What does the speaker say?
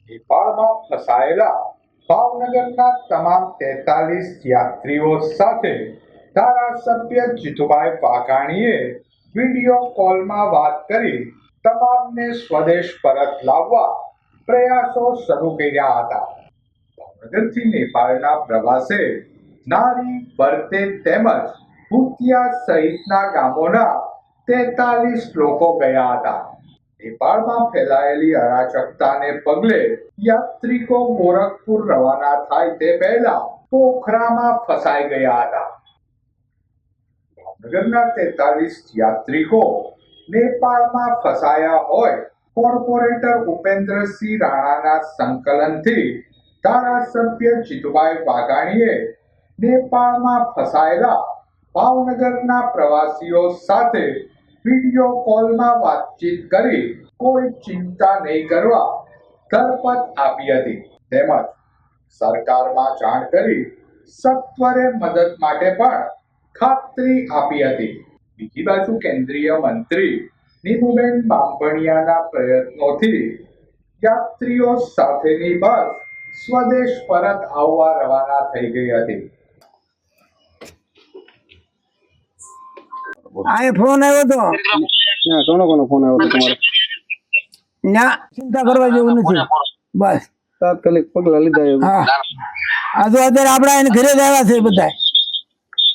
નેપાળમાં ફસાયેલા ભાવનગરના તમામ 43 યાત્રીઓ સાથે ધારાસભ્ય જીતુભાઈ વાઘાણીએ વિડીયો કોલમાં વાત કરી તમામને સ્વદેશ પરત લાવવા પ્રયાસો શરૂ કર્યા હતા. ભાવનગરથી નેપાળના પ્રવાસે નારી, બરતે તેમજ ભૂતિયા સહિતના ગામોના 43 લોકો ગયા હતા. નેપાળમાં ફેલાયેલી અરાજકતાને પગલે યાત્રિકો ગોરખપુર રવાના થાય તે પહેલા પોખરામાં ફસાઈ ગયા હતા. ભાવનગરના 43 યાત્રિકો નેપાળમાં ફસાયા હોય કોર્પોરેટર ઉપેન્દ્રસિંહ રાણાના સંકલનથી ધારાસભ્ય જીતુભાઈ વાઘાણીએ નેપાળમાં ફસાયેલા ભાવનગરના પ્રવાસીઓ સાથે વિડીયો કોલમાં વાતચીત કરી કોઈ ચિંતા નહીં કરવા ધરપત આપી હતી તેમજ સરકારમાં જાણ કરી સત્વરે મદદ માટે પણ ખાતરી આપી હતી. બીજી બાજુ કેન્દ્રીય મંત્રી નીમુબેન બાંભણિયાના પ્રયત્નોથી યાત્રીઓ સાથેની બસ સ્વદેશ પરત આવવા રવાના થઈ ગઈ હતી. આ ફોન આવ્યો તો કોનો ફોન આવ્યો હતો તમારે? ના, ચિંતા કરવા જેવું નથી. બસ તાત્કાલિક પગલા લીધા. હા, આ તો અત્યારે આપડા એને ઘરે જ આવ્યા છે બધા.